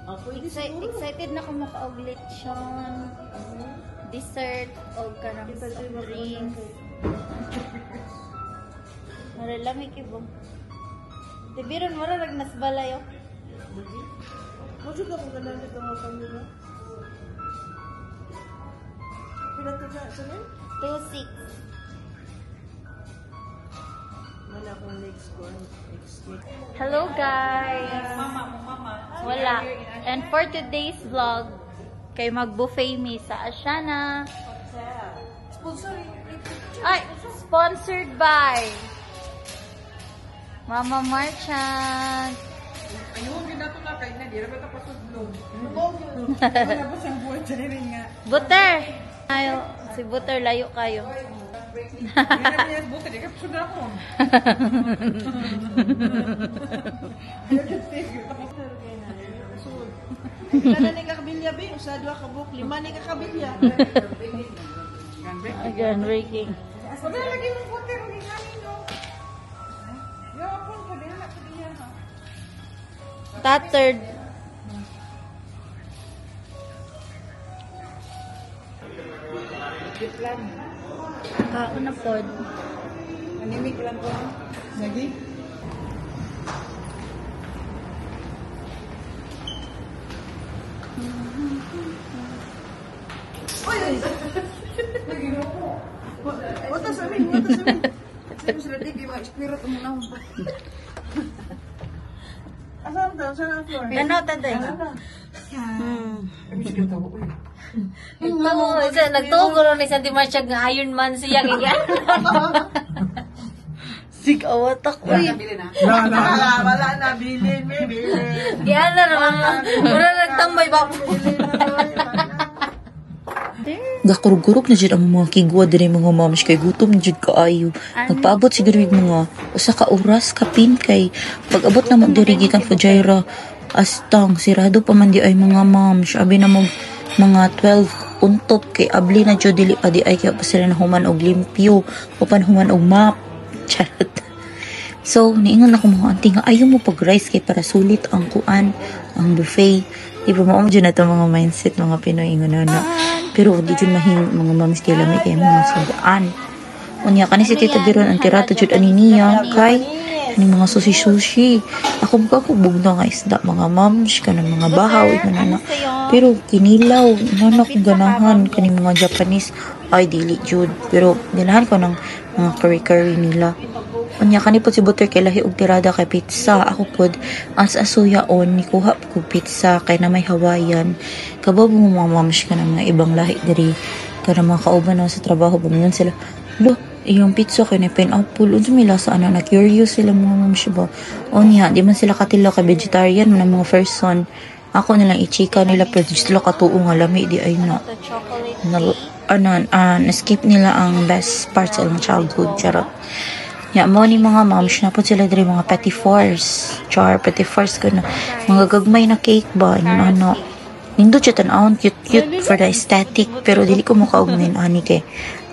Excited na ko makaog lechon, dessert, o kanang drinks. Maralami kibo. Tibiron mo rin nagmasbalayo. Masud ako ganun ito mga pamilya. Pila ito ka sa name? 2-6. Wala akong legs ko. Hello guys! Wala. And for today's vlog, kay mag-buffet me sa Ashana. Ay! Sponsored by Mama Marchand. Ayun, ginato na kayo na. Di na ba ito pasudlong? Wala ba siyang buwan dyan rin nga? Butter! Ayo, si Butter, layo kayo. Hindi na niya butter. Di ka pasudla ko. Kada ni kakabilya, Bi. Usa, dua kabuk. 5 ni kakabilya. Again, raking. Wala lagi mong butter. Huwag ingani, no? Yapon ko. Di na nakadiyan, ha? Tattered. Ako na pod. Animik lang ko. Lagi? Oy! Lagi na po. Wata sa amin, wata sa amin. Sabi sila di, kaya ma-spirit mo na. Asan daw? Saan ang floor? Ganaw taday. Kami sila tawag ko yun. Nagtuguro ni Santi Marchag nga Iron Man siya. Sig awatak. Uy. Wala na, bilin, may bilin. Yan na naman. Wala nagtambay ba? Gakurog-kurog na dyan ang mga kigwa din mga mams kay gutom na dyan kaayo. Nagpaabot siguro yung mga usa ka oras kapin kay pag-abot na mo dirigikan pa Jaira astang sirado pa man di ay mga mams. Abi na mo mga 12 untop kay abli na dyan dili pa di ay kaya pa sila na human og limpyo o pan human og map. Charot. So, niingon ako mga auntie nga ayaw mo pag-rice kay para sulit ang kuan, ang buffet. Iba mo dyan na ito mga mindset, mga Pinoy ingon na. Pero di dyan mahim mga mamis kay lamay kay mga sudaan. Unya kani si Tita Biron ang tirato jud ani niya kay ani mga sushi. Ako magkakubog na nga isda mga mams kanang mga bahaw na. Pero kinilaw nanak ganahan kani mga Japanese ay dili jud. Pero ganahan ko ng mga curry nila. Unya kani po si Butter kay lahi og tirada kay pizza. Ako pod as asuyaon ni kuha ko pizza kay na may Hawaiian. Kabab mo mga mams ka ng mga ibang lahi diri kada mga kauban na sa trabaho buminon sila. Lo, yung pizza kay na pineapple unsa may lasa ana na curious sila mga mams ba. Unya di man sila katilaw kay vegetarian man mga first son. Ako na lang i-chika nila pero sila katuo nga lami di ay na. Na-skip nila ang best parts ng childhood. Charot. Ya mo ni mga moms na po sila diri mga petit fours. Petit fours ko na. Mga gagmay na cake ba? Ano. Nindot siya tan-aon. Cute for the aesthetic. Pero dili ko makaugnin ani kay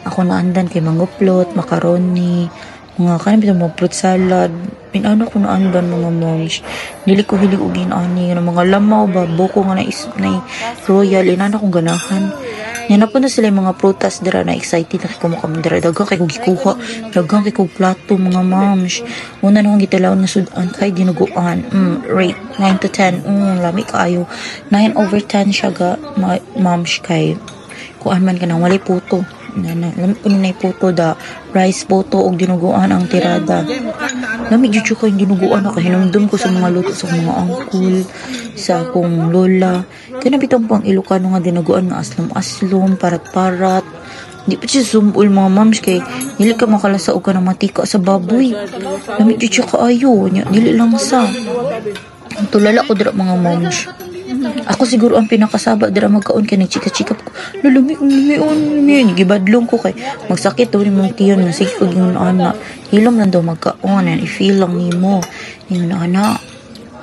ako naandan kay manguplot, macaroni, mga kanang mga fruit salad. Pinano ko naandan mga moms. Dili ko hilig ugin ani mga lamaw ba buko nga na royal inana kong ganahan. Yan na po na sila yung mga prutas dira na excited na kumukamang dira. Dagang kay kong gikuha. Dagang kay kong plato mga moms. Una na kong gitalaw na sudan kay dinuguan. Rate 9 to 10. Lami kaayo. 9/10 siya ga moms kay kuan man ka nang wali puto. Lami po na puto da rice puto og dinuguan ang tirada. Lami jud ko yung dinuguan ako hinumdum ko sa mga luto sa mga uncle sa akong lola. Kaya bitong pang Ilocano nga dinuguan nga aslom-aslom, parat-parat. Di pa siya sumul mga moms kay dili ka makalasa og ka ng matika sa baboy. Lami jud siya kaayo nya dili lang sa. Tulala ko dira mga moms. Ako siguro ang pinakasaba dira magkaon kay nagchika-chika ko. Lumi gibadlong ko kay magsakit daw ni mong tiyon nga sige ko yung ana. Hilom lang daw magkaon and i-feel lang nimo. Yung ana.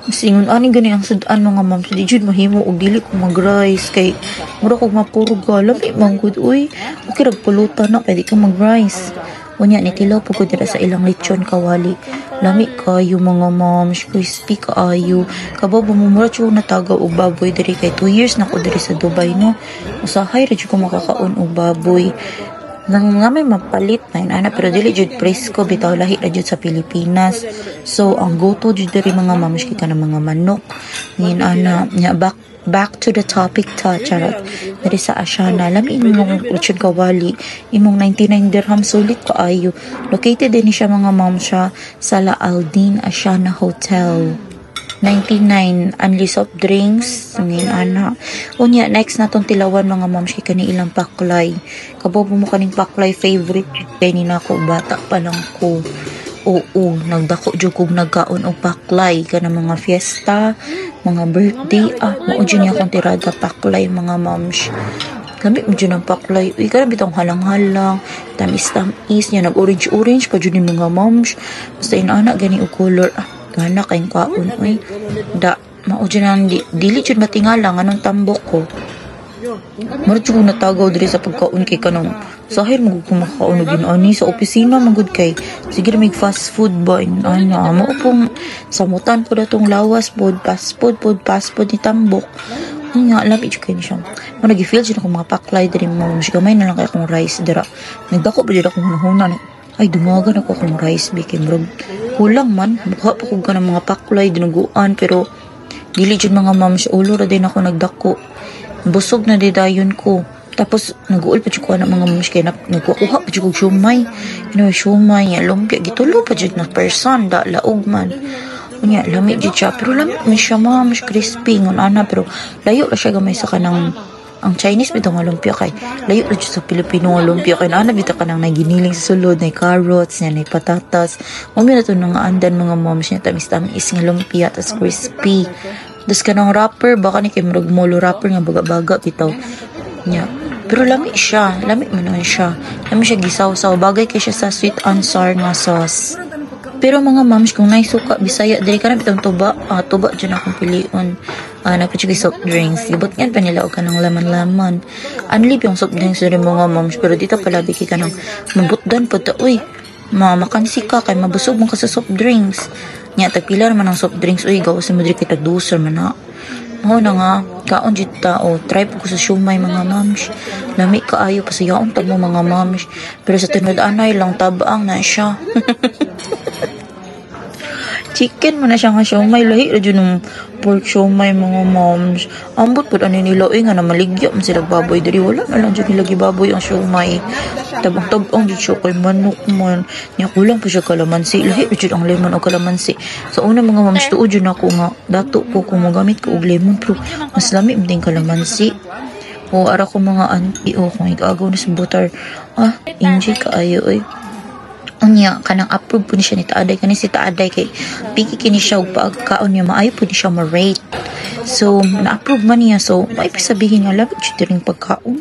Singon ani gani ang sudan mga ma'am di jud mahimo og dili ko mag-rice kay mura kog mapurog lami man gud uy. Okay rag pulutan na kay di ka mag-rice. Unya ni tilaw pugod dira sa ilang lechon kawali. Lami kayo mga moms, crispy kaayo. Kabaw bumumura siya natagaw og baboy diri kay 2 years na ko diri sa Dubai no. Usahay ra jud ko makakaon og baboy. Nang nga may mapalit na ana pero dili jud presko bitaw lahi ra jud sa Pilipinas. So ang go-to jud diri mga moms kita na mga manok. Ngin ana nya back to the topic ta charot. Diri sa Asiana lami imong lechon kawali imong 99 dirham sulit kaayo. Located din siya mga moms siya sa La Aldin Asiana Hotel. 99 only soft drinks ngin ana unya next natong tilawan mga moms kay kani ilang paklay kabaw mo kaning paklay favorite kay ni nako bata pa lang ko oo nagdako jud kog nagkaon og paklay kana mga fiesta mga birthday mao jud niya akong tirada paklay mga moms kami mo dyan ang paklay uy kana bitong halang-halang tamis-tamis niya nag-orange pa jud ni mga moms basta inana gani og color gana kayong kaon oy da mao dyan ang dili jud matingala nganong tambok ko mara jud ko natagaw diri sa pagkaon kay kanong sahir mo ko makaon og ginani sa opisina magud kay sige mig fast food ba ana mo pong samutan ko datong lawas fast food ni tambok nga labi jud kay ni siya mo nagi-feel jud ako mga paklay diri mo gamay na lang kay akong rice dira nagdako ba jud akong hunahuna ay dumagan ako akong rice baking bro kulang man mukha pa kong ka ng mga paklay dinuguan pero dili jud mga moms ulo ra din ako nagdako busog na didayon ko tapos nag-uol pa jud ko na mga moms kay nagkukuha pa jud kog siomay siomay lumpia gitulo pa jud na person da laog man unya lami jud siya pero lami man siya moms crispy ngon ana pero layo ra siya gamay sa kanang ang Chinese bitaw nga lumpia kay layo ra sa Pilipino nga lumpia kay ana bitaw kanang naginiling sa sulod na carrots nya na patatas mo na to nga andan mga moms nya tamis-tamis nga lumpia tas crispy dus kanang wrapper baka ni kay murag molo wrapper nga baga-baga bitaw nya pero lami siya lami man siya lami siya gisaw-saw bagay kay siya sa sweet and sour nga sauce. Pero mga moms, kung naisuka, Bisaya, dili ka na bitang tuba dyan akong piliun. Nagpachigay soft drinks. Ibot nga pa nila o ka ng laman-laman. Unlip yung soft drinks rin mga moms, pero dito pala biki ka ng mabutdan pa ta. Uy, makansi ka, kay mabusog mo ka sa soft drinks. Nya, tagpila naman ang soft drinks. Uy, gawas na madri kay tagdusar man na. Oo na nga, kaon dyan tao. Try po ko sa siumay mga moms. Lami kaayo pa sa yaon tag mo mga moms. Pero sa tunod-anay lang tabaang na siya. Chicken mo na siya nga siomay lahi ra jud ng pork siomay mga moms ambot pud ani nila nga na maligya man sila baboy diri wala na lang jud nila gibaboy ang siomay tabang jud siya kay manok man nya kulang pa siya kalamansi lahi ra jud ang lemon o kalamansi sa una mga moms tuod jud ako nga dato ko kung mogamit ko og lemon pero mas lami man kalamansi o ara ko mga auntie kung igagaw na sa butter enjoy kaayo unya kanang approve po ni siya ni Taaday kani si Taaday kay piki kini siya og pagkaon niya maayo po ni siya ma-rate so na-approve man niya so may sabihin nga labit siya ring pagkaon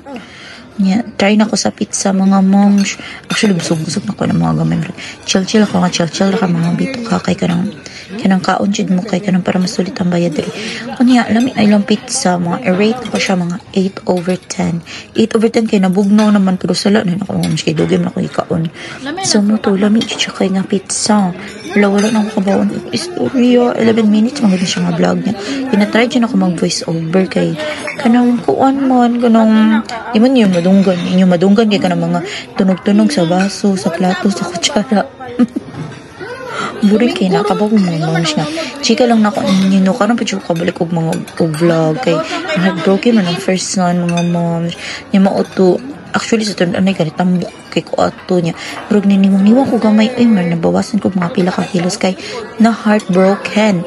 niya try na ko sa pizza mga moms actually busog na ko ng mga gamay chill ako nga chill ka mga bito ka kay kanang kaon jud mo kay kanang para masulit ang bayad diri unya lami ay lang pizza mga rate ko siya mga 8/10 8/10 kay nabugnaw naman pero sala na ako moms kay dugay man ako ikaon so mo to lami jud siya kay nga pizza wala na ako kabaon istorya 11 minutes mga siya nga vlog niya ina-try jud ako mag voice over kay kanang kuan man kanang imon yung madunggan kay kanang mga tunog-tunog sa baso sa plato sa kutsara buring kay nakabaw mo moms nga chika lang nako nino karon pa jud kabalik og mga vlog kay heartbroken man ang first son mga moms nya mauto actually sa tunog anay kay tambok kay ko ato nya pero niwang ko gamay man nabawasan ko mga pila ka kilos kay na heartbroken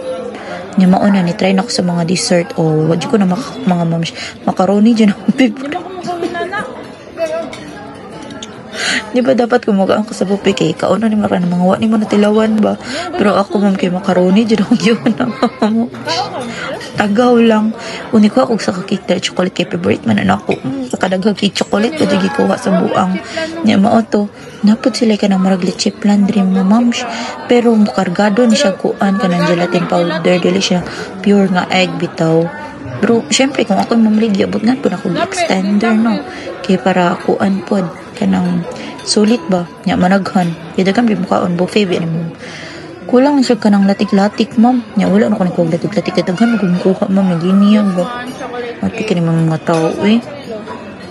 nya mauna ni try nako sa mga dessert wad ko na mga moms macaroni dyan ang favorite di ba dapat kumukaan ko sa bupi kay kauna ni mara mga wa ni mo natilawan ba pero ako ma'am kay macaroni jud ang yun mo tagaw lang uni ko ako sa cake na chocolate kay favorite man ako sa kadaghang cake chocolate pud gikuha sa buang nya mao to napud sila ka ng marag leche plan diri mga moms pero mukargado ni siya kuan kanang gelatin powder dili siya pure nga egg bitaw pero syempre kung ako mamligya but nga po na ako extender no kay para kuan pod kanang sulit ba nya managhan kay daghang bi mukaon buffet bi mo Kulang na siya ka ng latik-latik, ma'am. Nya, wala na ko nagkuha latik-latik. Kataghan mo kumukuha, ma'am. Naginiyag ba? Mati ka ni mga tao, eh.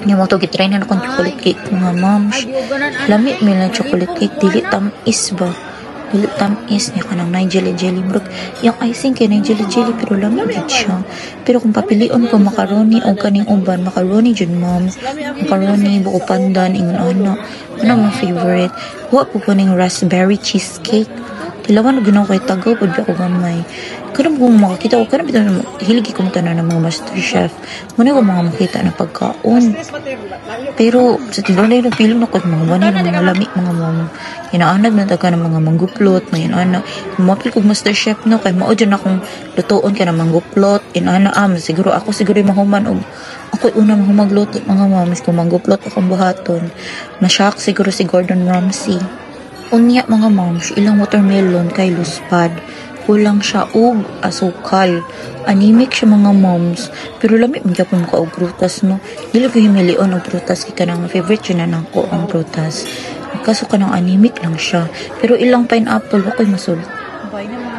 Nya, mo to, gitry na akong chocolate cake, mga moms. Lamit mo lang chocolate cake. Dili tamis ba? Dili tamis niya ka ng jelly bro. Yung icing kay jelly pero lamit yun siya. Pero kung papilion ko macaroni o kaning uban, macaroni dyan, ma'am. Macaroni, buko pandan, ingon ano. Ano mong favorite? Huwag po po ng raspberry cheesecake. Tilawan na ginawa kay tagaw, pwede ako gamay. Kanang kung makakita ko, kanang bitan hiligi ko matanan ng mga master chef. Muna ko mga makita na pagkaon. Pero sa tilaw na yung film ako, mga wani ng mga lami, mga mama. Inaanag na taga ng mga mangguplot, mga inaanag. Mapil ko master chef no, kay mao dyan akong lutoon ka ng mangguplot. Inaanag, siguro yung mahuman o ako una mahumagluto, mga mamas, kung mangguplot akong buhaton. Na-shock siguro si Gordon Ramsay. Unya mga moms, ilang watermelon kay luspad. Kulang siya og asukal. Anemic siya mga moms. Pero lamig mga po maka og prutas, no? Dili ko himilion og prutas. Kaya kanang favorite yun na nako ang prutas. Kaso kanang anemic lang siya. Pero ilang pineapple, ako'y masul. Bay na